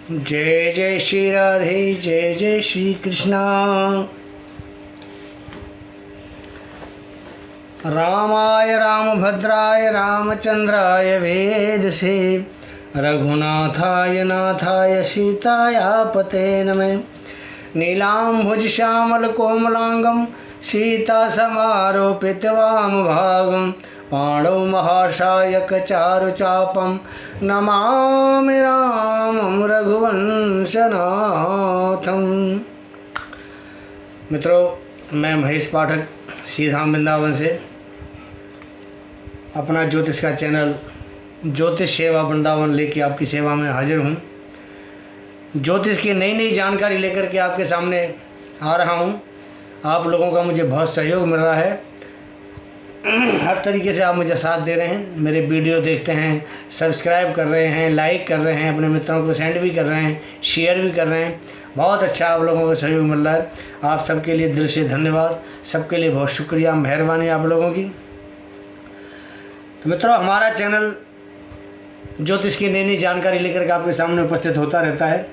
जय जय श्री राधे, जय जय श्री कृष्णा। रामाय रामभद्राय रामचंद्राय वेदसे, रघुनाथाय नाथाय सीतायापते नमः। नीलाम्भुज श्यामल कोमलांगम सीता समारोपित वामभागम, पाणौ महाशायक चारुचापम नमामि रामं रघुवंशनाथम। मित्रों, मैं महेश पाठक श्रीधाम वृंदावन से अपना ज्योतिष का चैनल ज्योतिष सेवा वृंदावन लेके आपकी सेवा में हाजिर हूँ। ज्योतिष की नई नई जानकारी लेकर के आपके सामने आ रहा हूँ। आप लोगों का मुझे बहुत सहयोग मिल रहा है। हर तरीके से आप मुझे साथ दे रहे हैं, मेरे वीडियो देखते हैं, सब्सक्राइब कर रहे हैं, लाइक कर रहे हैं, अपने मित्रों को सेंड भी कर रहे हैं, शेयर भी कर रहे हैं। बहुत अच्छा आप लोगों का सहयोग मिल रहा है। आप सबके लिए दिल से धन्यवाद, सबके लिए बहुत शुक्रिया, मेहरबानी आप लोगों की। तो मित्रों, हमारा चैनल ज्योतिष की नई नई जानकारी लेकर के आपके सामने उपस्थित होता रहता है।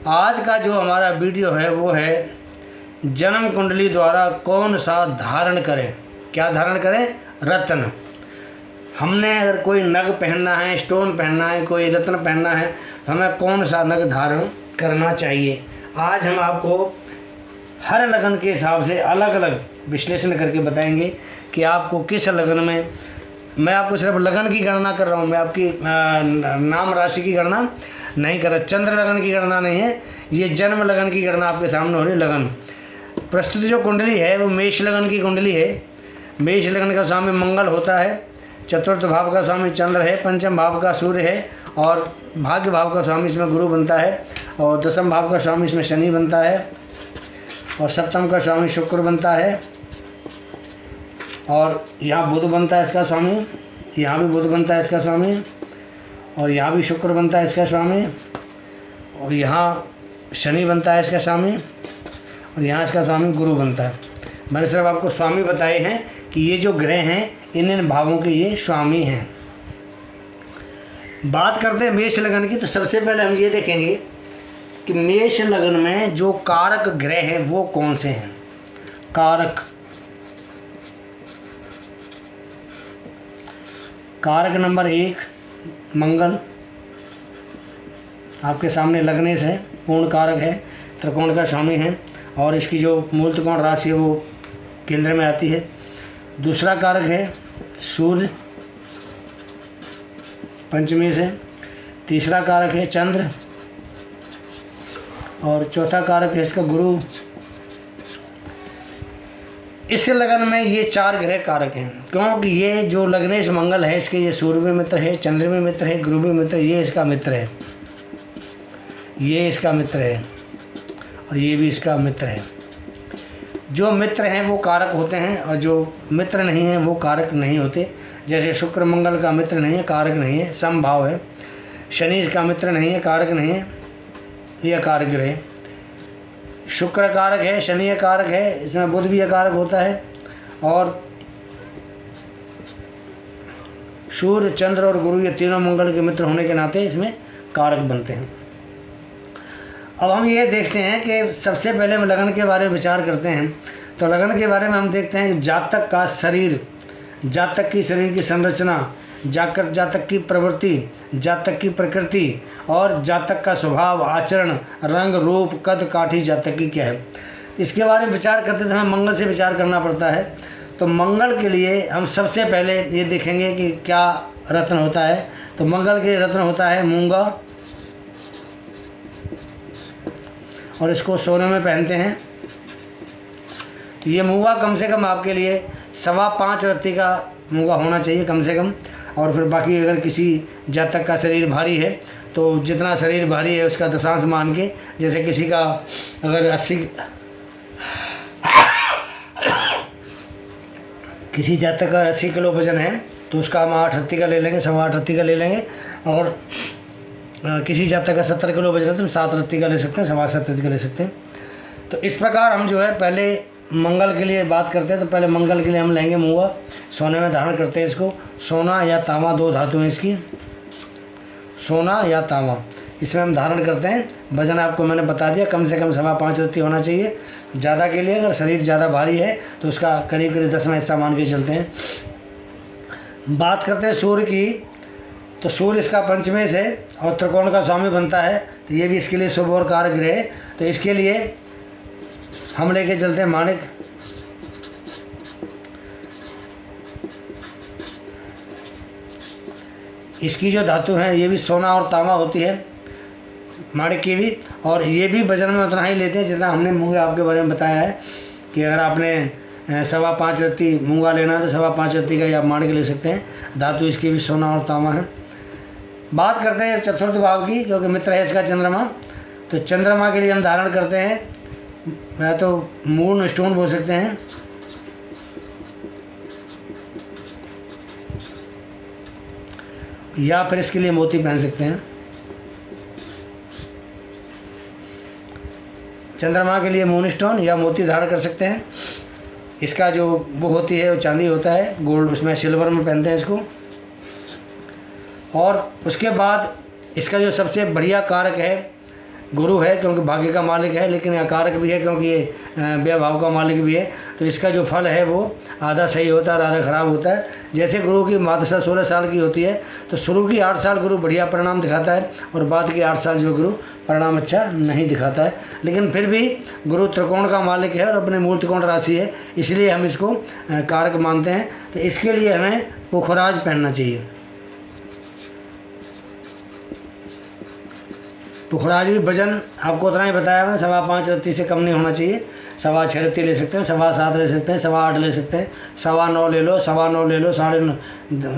आज का जो हमारा वीडियो है वो है जन्म कुंडली द्वारा कौन सा धारण करें। क्या धारण करें? रत्न। हमने अगर कोई नग पहनना है, स्टोन पहनना है, कोई रत्न पहनना है, तो हमें कौन सा नग धारण करना चाहिए। आज हम आपको हर लगन के हिसाब से अलग अलग विश्लेषण करके बताएंगे कि आपको किस लगन में। मैं आपको सिर्फ लगन की गणना कर रहा हूँ, मैं आपकी नाम राशि की गणना नहीं कर रहा। चंद्र लगन की गणना नहीं है, ये जन्म लगन की गणना आपके सामने हो रही। लगन प्रस्तुत जो कुंडली है वो मेष लगन की कुंडली है। मेष लगन का स्वामी मंगल होता है, चतुर्थ भाव का स्वामी चंद्र है, पंचम भाव का सूर्य है और भाग्य भाव का स्वामी इसमें गुरु बनता है, और दसम भाव का स्वामी इसमें शनि बनता है, और सप्तम का स्वामी शुक्र बनता है, और यहाँ बुध बनता है इसका स्वामी, यहाँ भी बुध बनता है इसका स्वामी, और यहाँ भी शुक्र बनता है इसका स्वामी, और यहाँ शनि बनता है इसका स्वामी, और यहाँ इसका स्वामी गुरु बनता है। मैंने सिर्फ आपको स्वामी बताए हैं कि ये जो ग्रह हैं इन भावों के ये स्वामी हैं। बात करते हैं मेष लगन की, तो सबसे पहले हम ये देखेंगे कि मेष लगन में जो कारक ग्रह हैं वो कौन से हैं। कारक नंबर 1 मंगल आपके सामने लगने से पूर्ण कारक है, त्रिकोण का स्वामी है, और इसकी जो मूल त्रिकोण राशि है वो केंद्र में आती है। दूसरा कारक है सूर्य पंचमी से, तीसरा कारक है चंद्र, और चौथा कारक है इसका गुरु। इस लगन में ये 4 ग्रह कारक हैं, क्योंकि ये जो लग्नेश मंगल है इसके ये सूर्य में मित्र है, चंद्र में मित्र है, गुरु में मित्र है, ये इसका मित्र है, ये इसका मित्र है, और ये भी इसका मित्र है। जो मित्र हैं वो कारक होते हैं, और जो मित्र नहीं हैं वो कारक नहीं होते। जैसे शुक्र मंगल का मित्र नहीं है, कारक नहीं है, समभाव है। शनि का मित्र नहीं है, कारक नहीं है, यह कारक ग्रह। शुक्र कारक है, शनि कारक है, इसमें बुध भी कारक होता है, और सूर्य चंद्र और गुरु ये तीनों मंगल के मित्र होने के नाते इसमें कारक बनते हैं। अब हम ये देखते हैं कि सबसे पहले हम लगन के बारे में विचार करते हैं। तो लगन के बारे में हम देखते हैं कि जातक का शरीर, जातक की शरीर की संरचना, जातक की प्रवृत्ति, जातक की प्रकृति, और जातक का स्वभाव, आचरण, रंग, रूप, कद काठी जातक की क्या है, इसके बारे में विचार करते तो हमें मंगल से विचार करना पड़ता है। तो मंगल के लिए हम सबसे पहले ये देखेंगे कि क्या रत्न होता है। तो मंगल के रत्न होता है मूंगा, और इसको सोने में पहनते हैं। तो ये मूंगा कम से कम आपके लिए 5.25 रत्ती का मूंगा होना चाहिए कम से कम। और फिर बाकी अगर किसी जातक का शरीर भारी है तो जितना शरीर भारी है उसका दशांश मान के, जैसे किसी का अगर 80 किसी जातक का 80 किलो वजन है तो उसका हम 8 रत्ती का ले लेंगे, 8.25 रत्ती का ले लेंगे। और किसी जातक का 70 किलो वजन है तो हम 7 रत्ती का ले सकते हैं, 7.25 रत्ती का ले सकते हैं। तो इस प्रकार हम जो है पहले मंगल के लिए बात करते हैं। तो पहले मंगल के लिए हम लेंगे मूंगा, सोने में धारण करते हैं इसको। सोना या तांबा, 2 धातु हैं इसकी, सोना या तांबा। इसमें हम धारण करते हैं। वजन आपको मैंने बता दिया, कम से कम 5.25 रत्ती होना चाहिए। ज़्यादा के लिए अगर शरीर ज़्यादा भारी है तो उसका करीब करीब 10वां हिस्सा मान के चलते हैं। बात करते हैं सूर्य की, तो सूर्य इसका पंचमेश है और त्रिकोण का स्वामी बनता है, तो ये भी इसके लिए शुभ और कारक ग्रह है। तो इसके लिए हम लेके चलते हैं माणिक। इसकी जो धातु है ये भी सोना और तांबा होती है, माणिक की भी, और ये भी वजन में उतना ही लेते हैं जितना हमने मूंगा आपके बारे में बताया है कि अगर आपने 5.25 रत्ती मूंगा लेना है तो 5.25 रत्ती का ही आप माणिक ले सकते हैं। धातु इसकी भी सोना और तांबा है। बात करते हैं चतुर्थ भाव की, क्योंकि मित्र है इसका चंद्रमा। तो चंद्रमा के लिए हम धारण करते हैं, मैं तो मून स्टोन बोल सकते हैं, या फिर इसके लिए मोती पहन सकते हैं। चंद्रमा के लिए मून स्टोन या मोती धारण कर सकते हैं। इसका जो वो होती है वो चांदी होता है, गोल्ड उसमें सिल्वर में पहनते हैं इसको। और उसके बाद इसका जो सबसे बढ़िया कारक है गुरु है, क्योंकि भाग्य का मालिक है, लेकिन यह कारक भी है क्योंकि ये व्यभाव का मालिक भी है। तो इसका जो फल है वो आधा सही होता है और आधा खराब होता है। जैसे गुरु की मादशा 16 साल की होती है, तो शुरू की 8 साल गुरु बढ़िया परिणाम दिखाता है और बाद के 8 साल जो गुरु परिणाम अच्छा नहीं दिखाता है। लेकिन फिर भी गुरु त्रिकोण का मालिक है और अपने मूल त्रिकोण राशि है, इसलिए हम इसको कारक मानते हैं। तो इसके लिए हमें पुखराज पहनना चाहिए। पुखराज भी वजन आपको उतना ही बताया मैंने, 5.25 रत्ती से कम नहीं होना चाहिए। 6.25 रत्ती ले सकते हैं, 7.25 ले सकते हैं, 8.25 ले सकते हैं, 9.25 ले लो, 9.25 ले लो,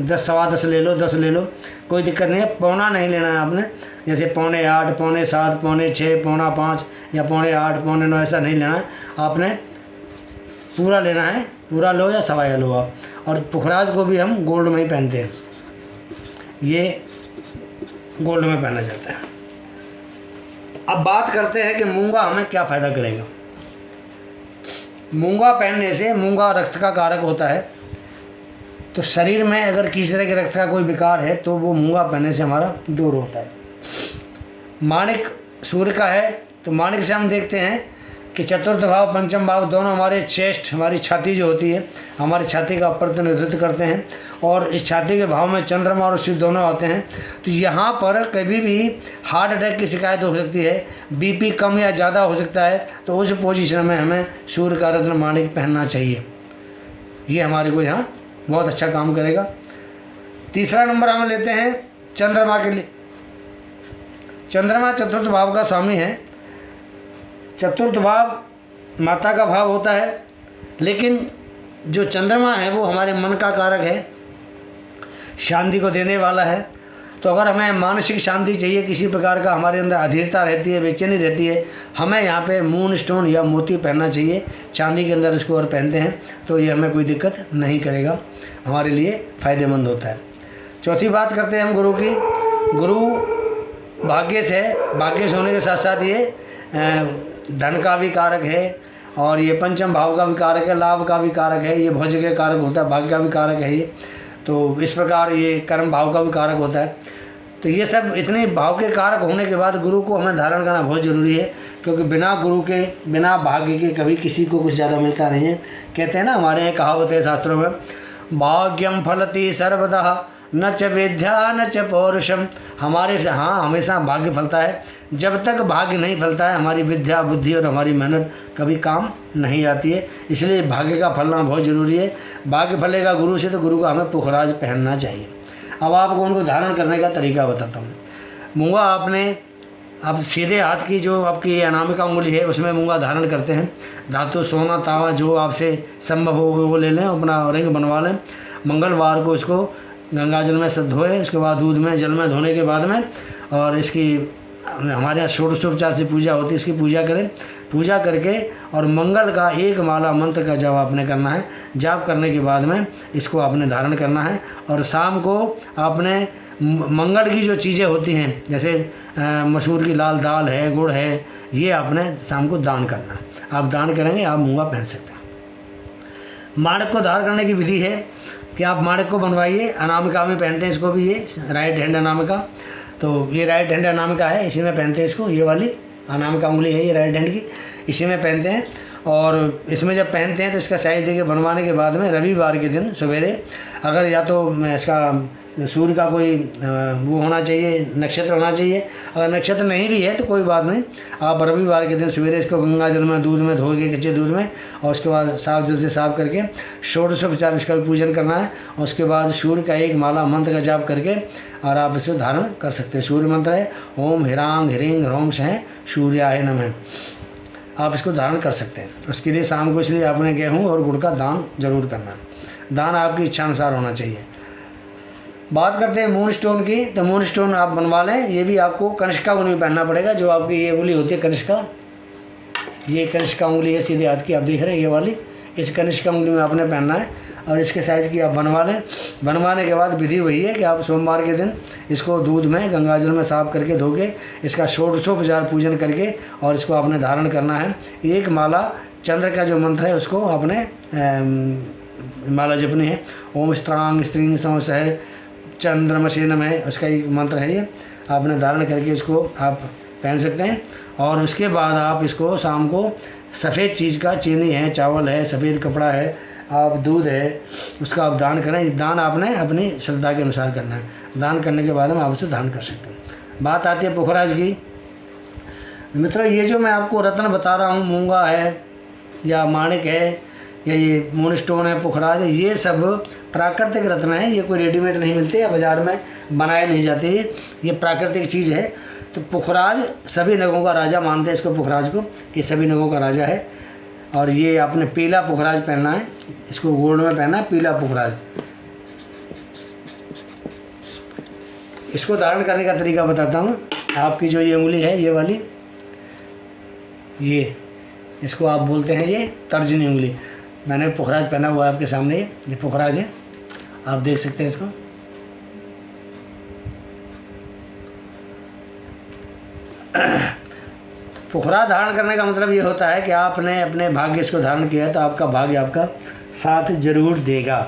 10.5 10 ले लो, 10 ले लो, कोई दिक्कत नहीं है। पौना नहीं लेना है आपने, जैसे 7.25, 7.25, 6.25, 5.25 या 7.25, 9.25 ऐसा नहीं लेना है। आपने पूरा लेना है, पूरा लो या सवाया लो आप। और पुखराज को भी हम गोल्ड में ही पहनते हैं, ये गोल्ड में पहना जाता है। अब बात करते हैं कि मूंगा हमें क्या फ़ायदा करेगा। मूंगा पहनने से, मूंगा रक्त का कारक होता है, तो शरीर में अगर किसी तरह के रक्त का कोई विकार है तो वो मूंगा पहनने से हमारा दूर होता है। माणिक सूर्य का है, तो माणिक से हम देखते हैं कि चतुर्थ भाव पंचम भाव दोनों हमारे चेस्ट, हमारी छाती जो होती है, हमारी छाती का प्रतिनिधित्व करते हैं। और इस छाती के भाव में चंद्रमा और सूर्य दोनों आते हैं। तो यहाँ पर कभी भी हार्ट अटैक की शिकायत हो सकती है, बीपी कम या ज़्यादा हो सकता है, तो उस पोजीशन में हमें सूर्य का रत्न माणिक पहनना चाहिए। ये हमारे को यहाँ बहुत अच्छा काम करेगा। तीसरा नंबर हम लेते हैं चंद्रमा के लिए। चंद्रमा चतुर्थ भाव का स्वामी है। चतुर्थ भाव माता का भाव होता है, लेकिन जो चंद्रमा है वो हमारे मन का कारक है, शांति को देने वाला है। तो अगर हमें मानसिक शांति चाहिए, किसी प्रकार का हमारे अंदर अधीरता रहती है, बेचैनी रहती है, हमें यहाँ पे मून स्टोन या मोती पहनना चाहिए। चांदी के अंदर इसको और पहनते हैं तो ये हमें कोई दिक्कत नहीं करेगा, हमारे लिए फ़ायदेमंद होता है। चौथी बात करते हैं हम गुरु की। गुरु भाग्य से होने के साथ साथ ये धन का भी कारक है और ये पंचम भाव का भी कारक है, लाभ का भी कारक है, ये भोज्य के कारक होता है, भाग्य का भी कारक है ये। तो इस प्रकार ये कर्म भाव का भी कारक होता है। तो ये सब इतने भाव के कारक होने के बाद गुरु को हमें धारण करना बहुत ज़रूरी है, क्योंकि बिना गुरु के, बिना भाग्य के कभी किसी को कुछ ज़्यादा मिलता नहीं है। कहते हैं ना, हमारे यहाँ कहावत है शास्त्रों में, भाग्यम फलति सर्वदा न च विद्या न च पौरुषम। हमारे से हमेशा भाग्य फलता है। जब तक भाग्य नहीं फलता है, हमारी विद्या, बुद्धि और हमारी मेहनत कभी काम नहीं आती है। इसलिए भाग्य का फलना बहुत ज़रूरी है। भाग्य फलेगा गुरु से, तो गुरु का हमें पुखराज पहनना चाहिए। अब आपको उनको धारण करने का तरीका बताता हूँ। मूंगा आपने अब सीधे हाथ की जो आपकी अनामिका उंगली है उसमें मूंगा धारण करते हैं। धातु सोना तांबा जो आपसे संभव हो वो ले लें, अपना रिंग बनवा लें। मंगलवार को इसको गंगा जल में से धोएं, उसके बाद दूध में जल में धोने के बाद में, और इसकी हमारे यहाँ षोडशोपचार से पूजा होती है, इसकी पूजा करें। पूजा करके और मंगल का एक माला मंत्र का जाप आपने करना है। जाप करने के बाद में इसको आपने धारण करना है। और शाम को आपने मंगल की जो चीज़ें होती हैं, जैसे मसूर की लाल दाल है, गुड़ है, ये आपने शाम को दान करना है। आप दान करेंगे, आप मूंगा पहन सकते हैं। माणिक को धारण करने की विधि है कि आप माणिक को बनवाइए, अनामिका में पहनते हैं इसको भी, ये राइट हैंड अनामिका। और इसकी हमारे यहाँ षोडशोपचार से पूजा होती है, इसकी पूजा करें। पूजा करके और मंगल का एक माला मंत्र का जाप आपने करना है। जाप करने के बाद में इसको आपने धारण करना है। तो ये राइट हैंड अनामिका है, इसी में पहनते हैं इसको। ये वाली अनामिका उंगली है ये राइट हैंड की, इसी में पहनते हैं। और इसमें जब पहनते हैं तो इसका साइज देखिए बनवाने के बाद में रविवार के दिन सवेरे, अगर या तो इसका सूर्य का कोई वो होना चाहिए, नक्षत्र होना चाहिए। अगर नक्षत्र नहीं भी है तो कोई बात नहीं, आप रविवार के दिन सवेरे इसको गंगा जल में दूध में धो के, कच्चे दूध में, और उसके बाद साफ जल से साफ करके षोडशोपचार इसका भी पूजन करना है। और उसके बाद सूर्य का एक माला मंत्र का जाप करके और आप इसे धारण कर सकते हैं। सूर्य मंत्र है ओम ह्रांग ह्रींग ह्रोम सह सूर्याय नमः, आप इसको धारण कर सकते हैं। उसके लिए शाम को इसलिए आपने गेहूँ और गुड़ का दान जरूर करना है। दान आपकी इच्छा अनुसार होना चाहिए। बात करते हैं मून स्टोन की, तो मून स्टोन आप बनवा लें। ये भी आपको कनिष्का उंगली में पहनना पड़ेगा, जो आपकी ये उंगली होती है कनिष्का, ये कनिष्का उंगली है सीधे हाथ की, आप देख रहे हैं ये वाली, इस कनिष्का उंगली में आपने पहनना है। और इसके साइज़ की आप बनवा लें। बनवाने के बाद विधि वही है कि आप सोमवार के दिन इसको दूध में गंगा जल में साफ करके धो के इसका षोडशोपचार पूजन करके और इसको आपने धारण करना है। एक माला चंद्र का जो मंत्र है उसको आपने माला जपनी है। ओम स्त्रांग स्त्रींग सह चंद्रमसे नमः, उसका एक मंत्र है ये, आपने धारण करके इसको आप पहन सकते हैं। और उसके बाद आप इसको शाम को सफ़ेद चीज़ का, चीनी है, चावल है, सफ़ेद कपड़ा है, आप दूध है, उसका आप दान करें। दान आपने अपनी श्रद्धा के अनुसार करना है। दान करने के बाद में आप उसे दान कर सकते हैं। बात आती है पुखराज की। मित्रों, ये जो मैं आपको रत्न बता रहा हूँ, मूंगा है या माणिक है या ये मून स्टोन है, पुखराज है, ये सब प्राकृतिक रत्न है। ये कोई रेडीमेड नहीं मिलते या बाज़ार में बनाए नहीं जाते, ये प्राकृतिक चीज़ है। तो पुखराज सभी नगों का राजा मानते हैं इसको, पुखराज को, कि सभी नगों का राजा है। और ये आपने पीला पुखराज पहनना है, इसको गोल्ड में पहनना है, पीला पुखराज। इसको धारण करने का तरीका बताता हूँ। आपकी जो ये उंगली है ये वाली, ये इसको आप बोलते हैं ये तर्जनी उंगली। मैंने पुखराज पहना हुआ है आपके सामने, ये पुखराज है, आप देख सकते हैं इसको। पुखराज धारण करने का मतलब ये होता है कि आपने अपने भाग्य इसको धारण किया है तो आपका भाग्य आपका साथ जरूर देगा।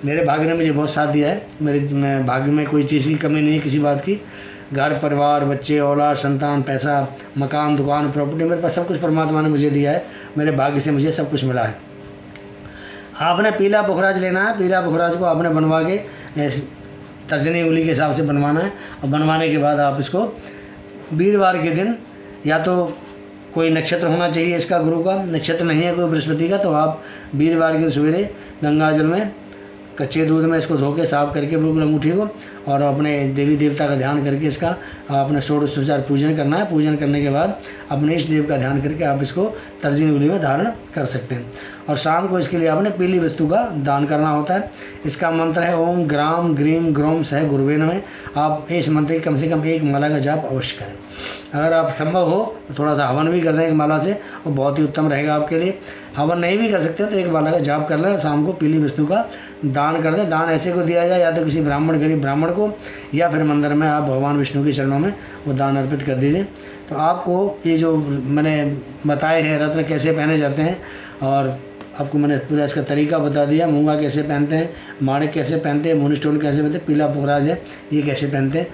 मेरे भाग्य ने मुझे बहुत साथ दिया है। मेरे भाग्य में कोई चीज़ की कमी नहीं है, किसी बात की। घर परिवार, बच्चे, औलाद, संतान, पैसा, मकान, दुकान, प्रॉपर्टी, मेरे पास सब कुछ परमात्मा ने मुझे दिया है। मेरे भाग्य से मुझे सब कुछ मिला है। आपने पीला पुखराज लेना है। पीला पुखराज को आपने बनवा के तर्जनी उंगली के हिसाब से बनवाना है। और बनवाने के बाद आप इसको वीरवार के दिन, या तो कोई नक्षत्र होना चाहिए इसका, गुरु का नक्षत्र नहीं है कोई बृहस्पति का, तो आप वीरवार के सवेरे गंगा जल में कच्चे दूध में इसको धो के साफ करके बिल्कुल अंगूठी को, और अपने देवी देवता का ध्यान करके इसका आपने षोडशोपचार पूजन करना है। पूजन करने के बाद अपने इष्ट देव का ध्यान करके आप इसको तर्जनी उंगली में धारण कर सकते हैं। और शाम को इसके लिए आपने पीली वस्तु का दान करना होता है। इसका मंत्र है ओम ग्राम ग्रीम ग्रोम सह गुरुवे नमः। आप इस मंत्र की कम से कम एक माला का जाप अवश्य करें। अगर आप संभव हो तो थोड़ा सा हवन भी कर दें एक माला से, और बहुत ही उत्तम रहेगा आपके लिए। हवन नहीं भी कर सकते तो एक माला का जाप कर लें। शाम को पीली वस्तु का दान कर दें। दान ऐसे को दिया जाए, या तो किसी ब्राह्मण, गरीब ब्राह्मण को, या फिर मंदिर में आप भगवान विष्णु के चरणों में वो दान अर्पित कर दीजिए। तो आपको ये जो मैंने बताए हैं रत्न कैसे पहने जाते हैं, और आपको मैंने पूरा इसका तरीका बता दिया। मूंगा कैसे पहनते हैं, माणिक कैसे पहनते हैं, मून स्टोन कैसे पहनते हैं, पीला पुखराज है ये कैसे पहनते हैं।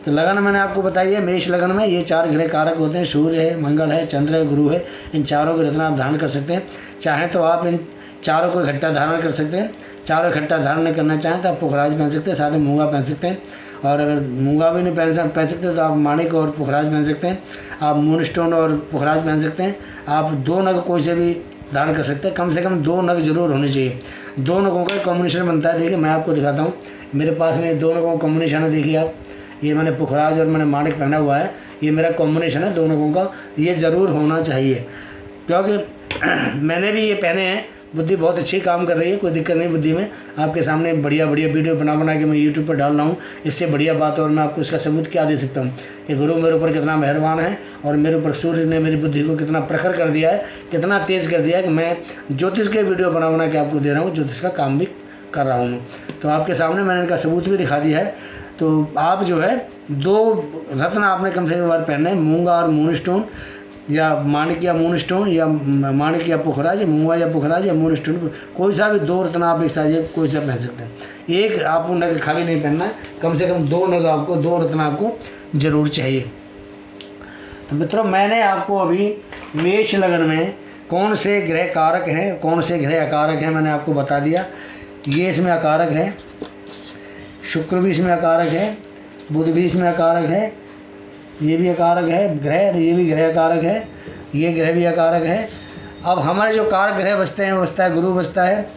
तो लगन मैंने आपको बताई है। मेष लगन में ये 4 ग्रह कारक होते हैं, सूर्य है, मंगल है, चंद्र है, गुरु है। इन चारों के रत्न आप धारण कर सकते हैं। चाहें तो आप इन चारों को इकट्ठा धारण कर सकते हैं। चारों इकट्ठा धारण नहीं करना चाहें तो आप पुखराज पहन सकते हैं, साथ में मूंगा पहन सकते हैं। और अगर मूंगा भी नहीं पहन सकते तो आप माणिक और पुखराज पहन सकते हैं। आप मून स्टोन और पुखराज पहन सकते हैं। आप 2 नग कोई से भी धारण कर सकते हैं। कम से कम 2 नग जरूर होने चाहिए। 2 नगों का कॉम्बिनेशन बनता है। देखिए मैं आपको दिखाता हूँ, मेरे पास में 2 नगों का कॉम्बिनेशन है। देखिए आप, ये मैंने पुखराज और मैंने माणिक पहना हुआ है। ये मेरा कॉम्बिनेशन है 2 नगों का। ये ज़रूर होना चाहिए, क्योंकि मैंने भी ये पहने हैं। बुद्धि बहुत अच्छी काम कर रही है, कोई दिक्कत नहीं बुद्धि में। आपके सामने बढ़िया बढ़िया वीडियो बना के मैं यूट्यूब पर डाल रहा हूँ। इससे बढ़िया बात और मैं आपको इसका सबूत क्या दे सकता हूँ कि गुरु मेरे ऊपर कितना मेहरबान है, और मेरे ऊपर सूर्य ने मेरी बुद्धि को कितना प्रखर कर दिया है, कितना तेज़ कर दिया है कि मैं ज्योतिष के वीडियो बना के आपको दे रहा हूँ, ज्योतिष का काम भी कर रहा हूँ। तो आपके सामने मैंने इनका सबूत भी दिखा दिया है। तो आप जो है 2 रत्न आपने कम से कम बार पहनना है, मूंगा और मून स्टोन। या माणिक या मून स्टोन, या माणिक या पुखराज, मूंगा या पुखराज या मून स्टोन, कोई सा भी 2 रत्न आप एक साथ कोई सा पहन सकते हैं। एक आपको नग खाली नहीं पहनना है, कम से कम 2 नग आपको, 2 रत्न आपको ज़रूर चाहिए। तो मित्रों, मैंने आपको अभी मेष लगन में कौन से ग्रह कारक हैं, कौन से ग्रह अकारक हैं, मैंने आपको बता दिया। ये इसमें अकारक है, शुक्र भी इसमें अकारक है, बुध भी इसमें अकारक है, ये भी अकारक है ग्रह, ये भी ग्रह अकारक है, ये ग्रह भी अकारक है। अब हमारे जो कारक ग्रह बचते हैं वो बचता है गुरु बचता है,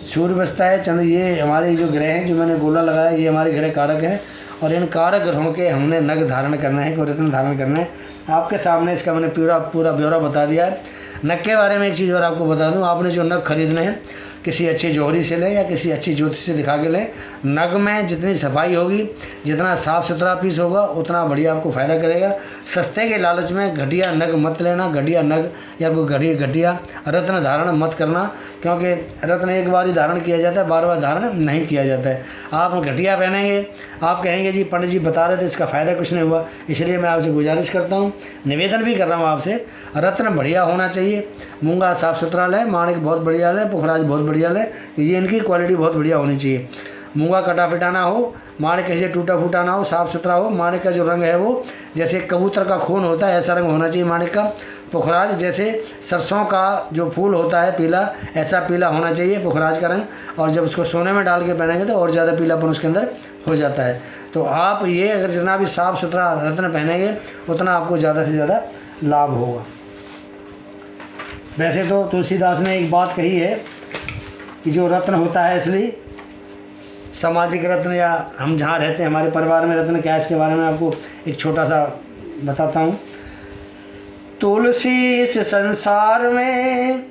सूर्य बचता है, चंद्र, ये हमारे जो ग्रह हैं जो मैंने गोला लगाया ये हमारे ग्रह कारक हैं। और इन कारक ग्रहों के हमने नग धारण करना है, कोई रत्न धारण करना है। आपके सामने इसका मैंने पूरा ब्यौरा बता दिया है। नग के बारे में एक चीज़ और आपको बता दूं, आपने जो नग खरीदने हैं किसी अच्छे जौहरी से लें या किसी अच्छी ज्योतिष से दिखा के लें। नग में जितनी सफाई होगी, जितना साफ़ सुथरा पीस होगा, उतना बढ़िया आपको फ़ायदा करेगा। सस्ते के लालच में घटिया नग मत लेना, घटिया नग या कोई घटिया रत्न धारण मत करना, क्योंकि रत्न एक बार ही धारण किया जाता है, बार बार धारण नहीं किया जाता है। आप घटिया पहनेंगे, आप कहेंगे जी पंडित जी बता रहे थे इसका फ़ायदा कुछ नहीं हुआ। इसलिए मैं आपसे गुजारिश करता हूँ, निवेदन भी कर रहा हूँ आपसे, रत्न बढ़िया होना चाहिए। मूंगा साफ़ सुथरा लें, माणिक बहुत बढ़िया लें, पुखराज बहुत बढ़िया लें, ये इनकी क्वालिटी बहुत बढ़िया होनी चाहिए। मूंगा कटा फिटा ना हो, माणिक ऐसे टूटा फूटा ना हो, साफ़ सुथरा हो। माणिक का जो रंग है वो जैसे कबूतर का खून होता है ऐसा रंग होना चाहिए माणिक का। पुखराज जैसे सरसों का जो फूल होता है पीला, ऐसा पीला होना चाहिए पुखराज का रंग। और जब उसको सोने में डाल के पहनेंगे तो और ज़्यादा पीलापन उसके अंदर हो जाता है। तो आप ये अगर जितना भी साफ़ सुथरा रत्न पहनेंगे उतना आपको ज़्यादा से ज़्यादा लाभ होगा। वैसे तो तुलसीदास ने एक बात कही है कि जो रत्न होता है इसलिए सामाजिक रत्न, या हम जहाँ रहते हैं हमारे परिवार में रत्न क्या है, इसके बारे में आपको एक छोटा सा बताता हूँ। तुलसी इस संसार में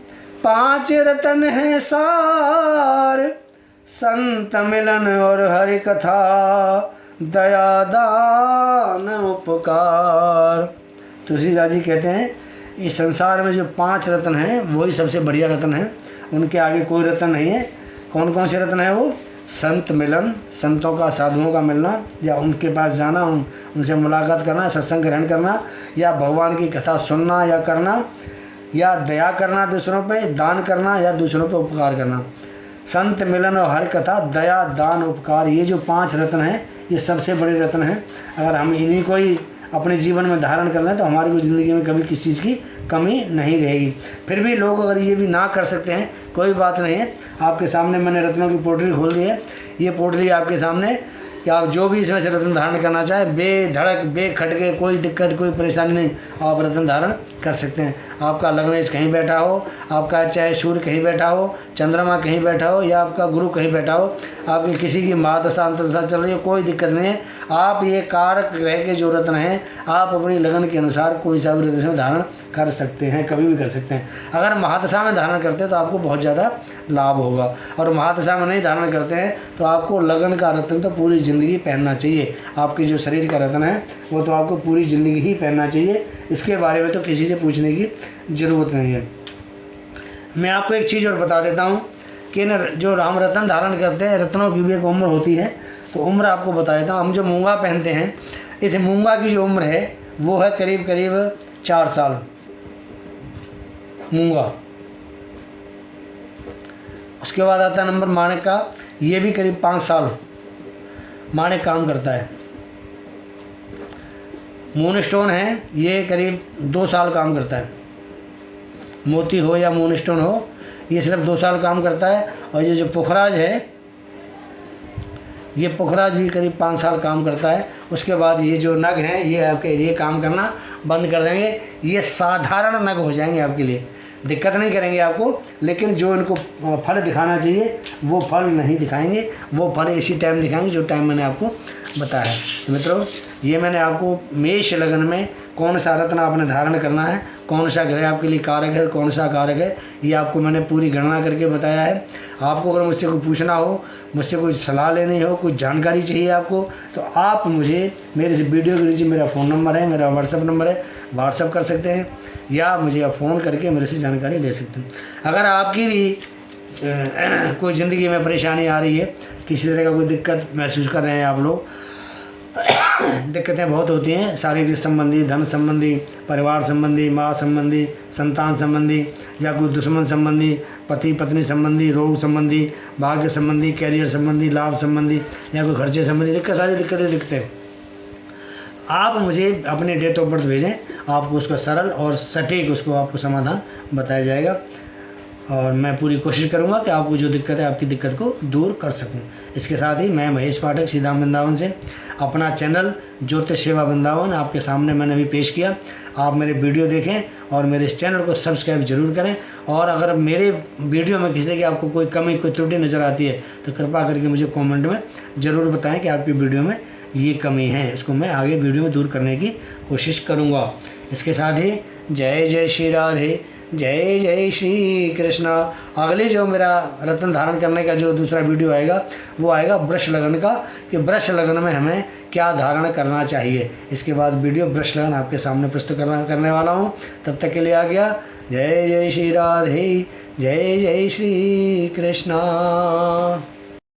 5 रत्न हैं सार, संत मिलन और हरि कथा, दया दान उपकार। तुलसीदास जी कहते हैं इस संसार में जो 5 रत्न हैं वही सबसे बढ़िया रत्न हैं, उनके आगे कोई रत्न नहीं है। कौन कौन से रत्न हैं वो? संत मिलन, संतों का साधुओं का मिलना, या उनके पास जाना, उनसे मुलाकात करना, सत्संग ग्रहण करना, या भगवान की कथा सुनना या करना, या दया करना दूसरों पे, दान करना या दूसरों पे उपकार करना। संत मिलन और हर कथा, दया दान उपकार, ये जो 5 रत्न हैं ये सबसे बड़े रत्न हैं। अगर हम इन्हीं को ही अपने जीवन में धारण कर लें तो हमारी को ज़िंदगी में कभी किसी चीज़ की कमी नहीं रहेगी। फिर भी लोग अगर ये भी ना कर सकते हैं कोई बात नहीं है, आपके सामने मैंने रत्नों की पोटली खोल दी है। ये पोटली आपके सामने कि आप जो भी इसमें से रत्न धारण करना चाहें बेधड़क बेखटके, कोई दिक्कत कोई परेशानी नहीं, आप रत्न धारण कर सकते हैं। आपका लग्नेश कहीं बैठा हो, आपका चाहे सूर्य कहीं बैठा हो, चंद्रमा कहीं बैठा हो, या आपका गुरु कहीं बैठा हो, आपकी किसी की महादशा अंतर्दशा चल रही है, कोई दिक्कत नहीं है। आप ये कारक ग्रह के जो रत्न हैं आप अपनी लगन के अनुसार कोई सा भी रत्न धारण कर सकते हैं, कभी भी कर सकते हैं। अगर महादशा में धारण करते हैं तो आपको बहुत ज़्यादा लाभ होगा, और महादशा में नहीं धारण करते हैं तो आपको लगन का रत्न तो पूरी ज़िंदगी पहनना चाहिए। आपके जो शरीर का रत्न है वो तो आपको पूरी ज़िंदगी ही पहनना चाहिए, इसके बारे में तो किसी से पूछने की ज़रूरत नहीं है। मैं आपको एक चीज़ और बता देता हूँ कि न जो राम रत्न धारण करते हैं रत्नों की भी एक उम्र होती है, तो उम्र आपको बता देता हूँ। हम जो मूंगा पहनते हैं, इस मूंगा की जो उम्र है वो है करीब करीब 4 साल मूंगा। उसके बाद आता है नंबर माणिक का, ये भी करीब 5 साल माणिक काम करता है। मून स्टोन है ये करीब 2 साल काम करता है, मोती हो या मून स्टोन हो ये सिर्फ 2 साल काम करता है। और ये जो पुखराज है ये पुखराज भी करीब 5 साल काम करता है। उसके बाद ये जो नग हैं ये आपके लिए काम करना बंद कर देंगे, ये साधारण नग हो जाएंगे, आपके लिए दिक्कत नहीं करेंगे आपको, लेकिन जो इनको फल दिखाना चाहिए वो फल नहीं दिखाएंगे, वो फल इसी टाइम दिखाएंगे जो टाइम मैंने आपको बताया है। तो मित्रों, ये मैंने आपको मेष लगन में कौन सा रत्न आपने धारण करना है, कौन सा ग्रह आपके लिए कारक है, कौन सा कारक है, ये आपको मैंने पूरी गणना करके बताया है। आपको अगर मुझसे कोई पूछना हो, मुझसे कोई सलाह लेनी हो, कुछ जानकारी चाहिए आपको, तो आप मुझे मेरे इस वीडियो के नीचे मेरा फ़ोन नंबर है, मेरा व्हाट्सअप नंबर है, व्हाट्सअप कर सकते हैं, या मुझे आप फ़ोन करके मेरे से जानकारी ले सकते हैं। अगर आपकी भी कोई ज़िंदगी में परेशानी आ रही है, किसी तरह का कोई दिक्कत महसूस कर रहे हैं आप लोग दिक्कतें बहुत होती हैं, शारीरिक संबंधी, धन संबंधी, परिवार संबंधी, माँ संबंधी, संतान संबंधी, या कोई दुश्मन संबंधी, पति पत्नी संबंधी, रोग संबंधी, भाग्य संबंधी, कैरियर संबंधी, लाभ संबंधी, या कोई खर्चे संबंधी सारी दिक्कतें दिखते हैं। आप मुझे अपने डेट ऑफ बर्थ भेजें, आपको उसका सरल और सटीक उसको आपको समाधान बताया जाएगा, और मैं पूरी कोशिश करूंगा कि आपको जो दिक्कत है आपकी दिक्कत को दूर कर सकूं। इसके साथ ही मैं महेश पाठक सीधाम वृंदावन से अपना चैनल ज्योतिष सेवा वृंदावन आपके सामने मैंने अभी पेश किया। आप मेरे वीडियो देखें और मेरे इस चैनल को सब्सक्राइब जरूर करें, और अगर मेरे वीडियो में किसी की आपको कोई कमी कोई त्रुटि नज़र आती है तो कृपा करके मुझे कॉमेंट में ज़रूर बताएँ कि आपकी वीडियो में ये कमी है, इसको मैं आगे वीडियो में दूर करने की कोशिश करूँगा। इसके साथ ही जय जय श्री राधे, जय जय श्री कृष्णा। अगले जो मेरा रत्न धारण करने का जो दूसरा वीडियो आएगा वो आएगा वृष लगन का, कि वृष लगन में हमें क्या धारण करना चाहिए। इसके बाद वीडियो वृष लगन आपके सामने प्रस्तुत करने वाला हूँ। तब तक के लिए आ गया। जय जय श्री राधे, जय जय श्री कृष्णा।